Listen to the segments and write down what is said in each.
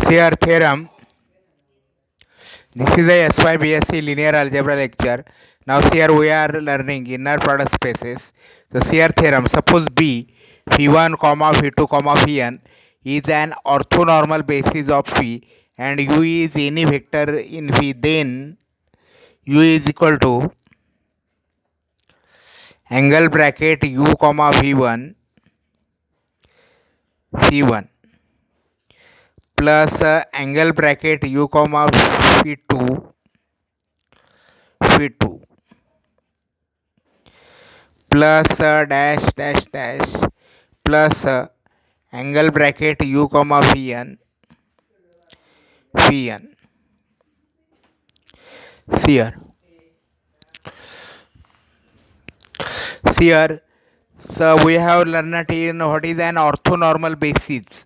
Here theorem. This is a SYBSc linear algebra lecture. Now here we are learning inner product spaces. The Sear theorem. Suppose B V1, V2, Vn is an orthonormal basis of V and U is any vector in V, then U is equal to angle bracket U, V1 V1 plus angle bracket U, V2 V2 plus dash dash dash plus angle bracket U, Vn Vn. Here so we have learned in what is an orthonormal basis.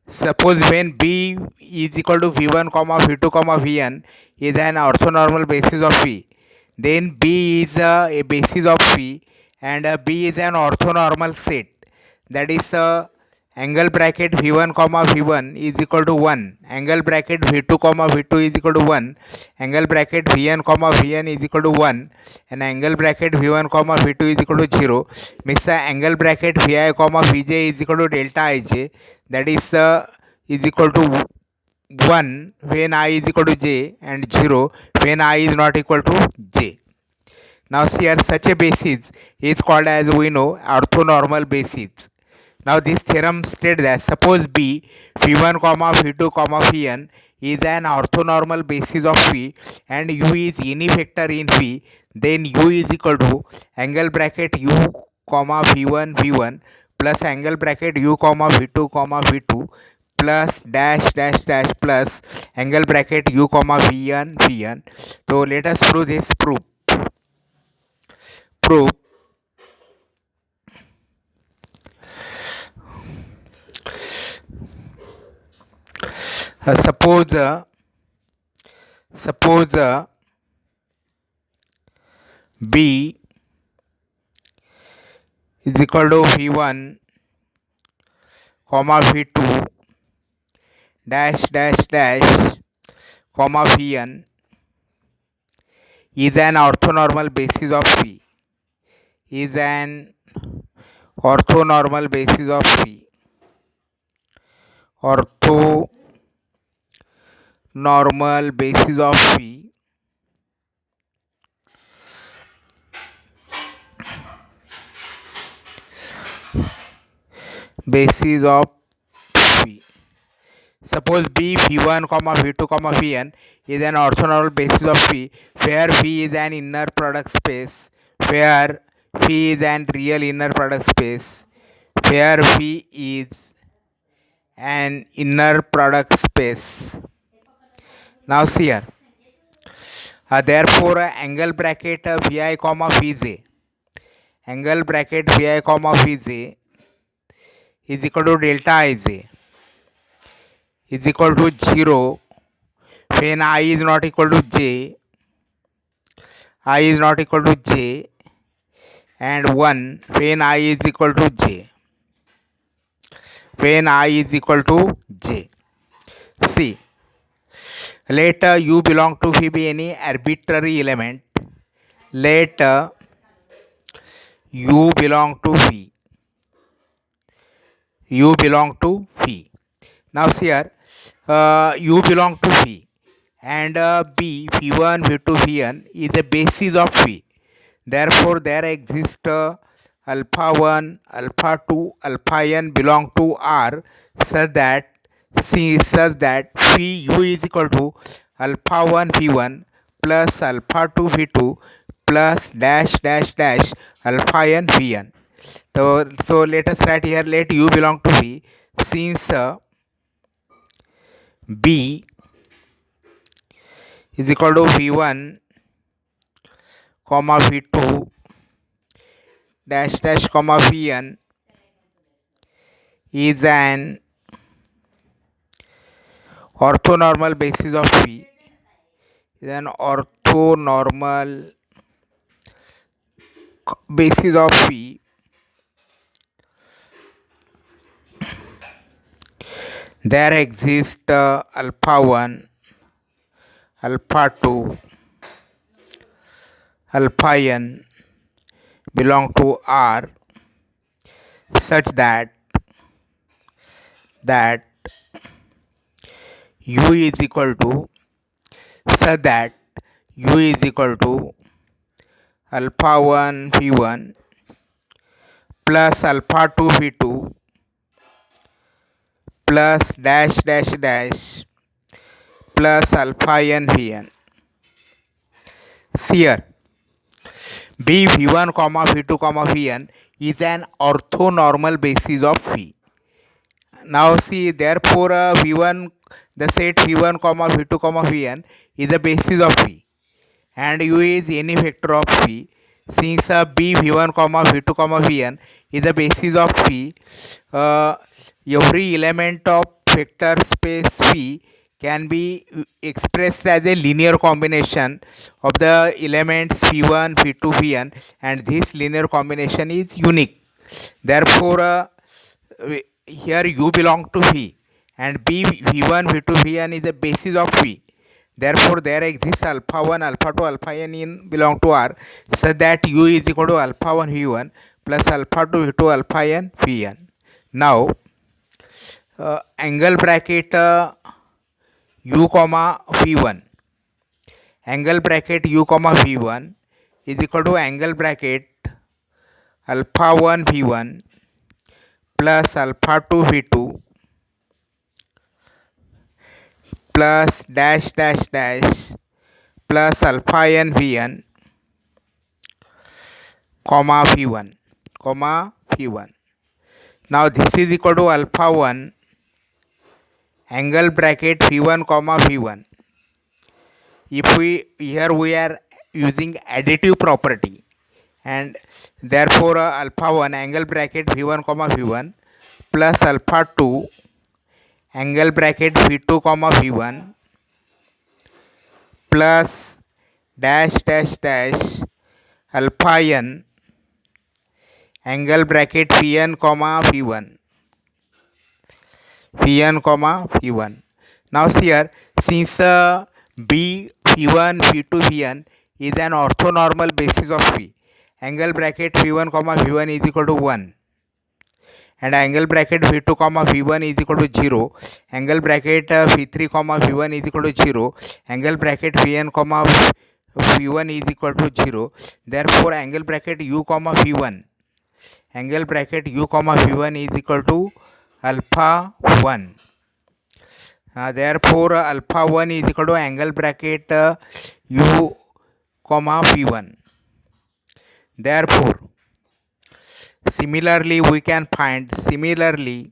Suppose when B is equal to V1, V2, Vn is an orthonormal basis of V, then B is a basis of V and B is an orthonormal set. That is angle bracket V1, V1 is equal to 1, angle bracket V2, V2 is equal to 1, angle bracket Vn, Vn is equal to 1, and angle bracket V1, V2 is equal to 0. Means the angle bracket Vi, Vj is equal to delta Ij, that is equal to 1 when I is equal to j and 0 when I is not equal to j. Now here such a basis is called, as we know, orthonormal basis. Now this theorem states that suppose B V1, V2, Vn is an orthonormal basis of V and U is any vector in V, then U is equal to angle bracket U, V1 V1 plus angle bracket U, V2 V2 plus dash dash dash plus angle bracket U, Vn Vn. So let us prove this proof. Suppose B is equal to V1, V2 dash dash dash Vn is an orthonormal basis of V. Is an orthonormal basis of V. Orthonormal basis of V. Basis of V. Suppose B V1, V2, Vn is an orthonormal basis of V, where V is an inner product space, where V is an real inner product space, where V is an inner product space. Now see here. Therefore, angle bracket Vi, Vj, angle bracket Vi, Vj is equal to delta Ij is equal to 0 when I is not equal to j, I is not equal to j, and 1 when I is equal to j, when I is equal to j. See, let u belong to V be any arbitrary element. Let u belong to V. U belong to V. Now see here, U belong to V and B V1, V2, Vn is a basis of V. Therefore, there exists alpha 1, alpha 2, alpha n belong to R such that phi u is equal to alpha 1 V1 plus alpha 2 V2 plus dash dash dash alpha n Vn. So let us write here, let u belong to V, since B is equal to V1, V2 dash dash Vn is an orthonormal basis of V, is an orthonormal basis of V. there exists alpha 1, alpha 2, alpha n belong to R such that u is equal to such that u is equal to alpha 1 v1 plus alpha 2 v2 plus dash dash dash plus alpha n vn. Here b v1 comma v2 comma vn is an orthonormal basis of v. Now see, therefore v1, the set v1 comma v2 comma vn is the basis of v, and u is any vector of v. Since b v1 comma v2 comma vn is the basis of v, every element of vector space v can be expressed as a linear combination of the elements v1 v2 vn, and this linear combination is unique. Therefore here u belong to v, and b v1 v2 vn is the basis of v. Therefore there exists alpha 1 alpha 2 alpha n in belong to R such that u is equal to alpha 1 v1 plus alpha 2 v2 alpha n vn. Now angle bracket u comma v1, angle bracket u comma v1 is equal to angle bracket alpha 1 v1 plus alpha 2 v2 plus dash dash dash plus alpha n vn comma v1 comma v1. Now this is equal to alpha 1 angle bracket v1 comma v1. If we are using additive property, and therefore alpha 1 angle bracket v1 comma v1 plus alpha 2 angle bracket v2 comma v1 plus dash dash dash alpha n angle bracket vn comma v1 comma v1. Now here, since b v1 v2 vn is an orthonormal basis of v, angle bracket v1 comma v1 is equal to 1, and angle bracket v2 comma v1 is equal to 0, angle bracket v3 comma v1 is equal to 0, angle bracket vn comma v1 is equal to 0. Therefore angle bracket u comma v1, angle bracket u comma v1 is equal to alpha 1. Therefore alpha 1 is equal to angle bracket u comma v1. Therefore similarly we can find similarly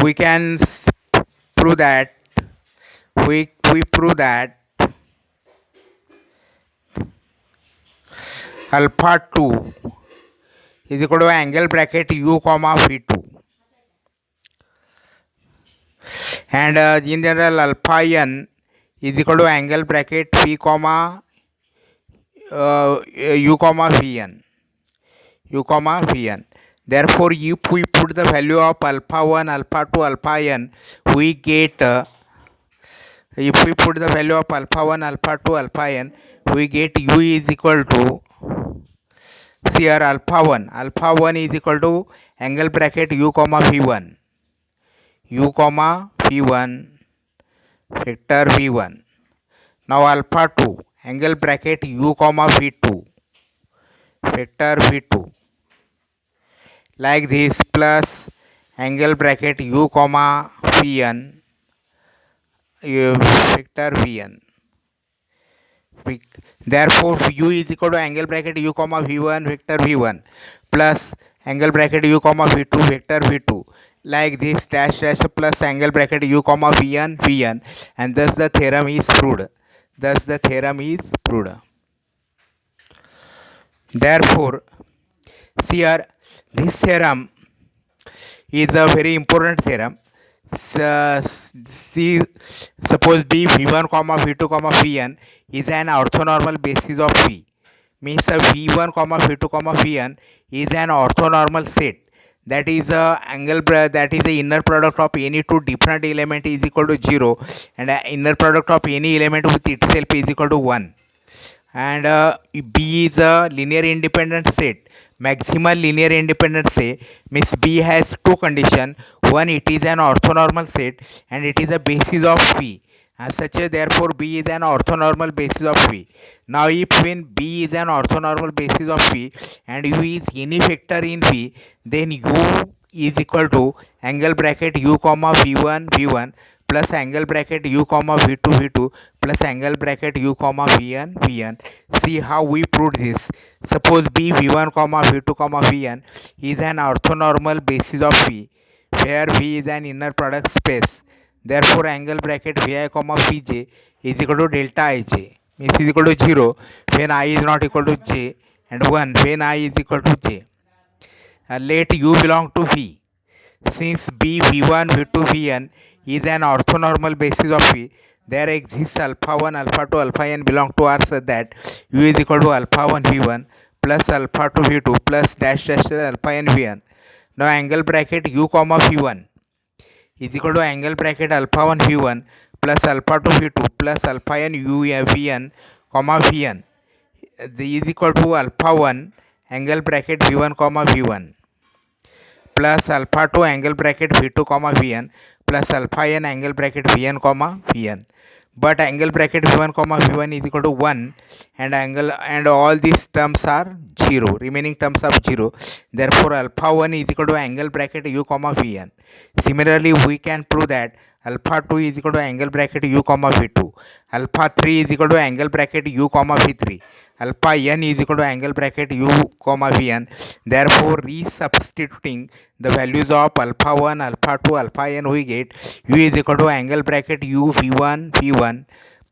we can prove that we prove that alpha 2 is equal to angle bracket u comma v2, and in general alpha n is equal to angle bracket v comma u comma vn. Therefore if we put the value of alpha 1 alpha 2 alpha n, we get if we put the value of alpha 1 alpha 2 alpha n, we get u is equal to, see here, alpha 1 is equal to angle bracket u comma v1 vector v1. Now alpha 2 angle bracket u comma v2 vector v2, like this, plus angle bracket u comma vn vector vn. Therefore u is equal to angle bracket u comma v1 vector v1 plus angle bracket u comma v2 vector v2, like this, dash dash plus angle bracket u comma vn, and thus the theorem is proved. Therefore see here, this theorem is a very important theorem. C, suppose B V1 comma V2 comma Vn is an orthonormal basis of V. Means V1 comma V2 comma Vn is an orthonormal set. That is that is the inner product of any two different element is equal to 0, and inner product of any element with itself is equal to 1. And B is a linear independent set. Maximal linear independent set means B has two conditions. One, it is an orthonormal set, and it is a basis of V. As such, therefore B is an orthonormal basis of V. Now if when B is an orthonormal basis of V and U is any vector in V, then U is equal to angle bracket U comma V1 V1 plus angle bracket U comma V2 V2 plus angle bracket U comma Vn Vn. See how we proved this. Suppose B V1 comma V2 comma Vn is an orthonormal basis of V, where V is an inner product space. Therefore angle bracket Vi comma Vj is equal to delta Ij, means is equal to 0 when I is not equal to j, and 1 when I is equal to j. Let U belong to V. Since B V1 V2 Vn is an orthonormal basis of V, there exists alpha 1 alpha 2 alpha n belong to R such that U is equal to alpha 1 V1 plus alpha 2 V2 plus dash dash dash alpha n Vn. Now angle bracket U comma V1 is equal to angle bracket alpha 1 V1 plus alpha 2 V2 plus alpha n U Vn comma Vn is equal to alpha 1 angle bracket V1 comma V1 plus alpha 2 angle bracket V2 comma Vn plus alpha n angle bracket Vn comma Vn. But angle bracket V1 comma V1 is equal to 1, and all these terms are 0, remaining terms are 0. Therefore alpha 1 is equal to angle bracket U comma Vn. Similarly we can prove that alpha 2 is equal to angle bracket U comma V2, alpha 3 is equal to angle bracket U comma V3, alpha n is equal to angle bracket U comma Vn. Therefore resubstituting the values of alpha 1 alpha 2 alpha n, we get U is equal to angle bracket U V1 V1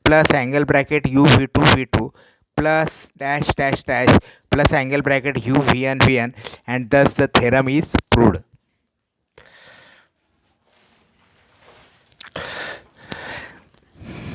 plus angle bracket U V2 V2 plus dash dash dash plus angle bracket U Vn Vn, and thus the theorem is proved.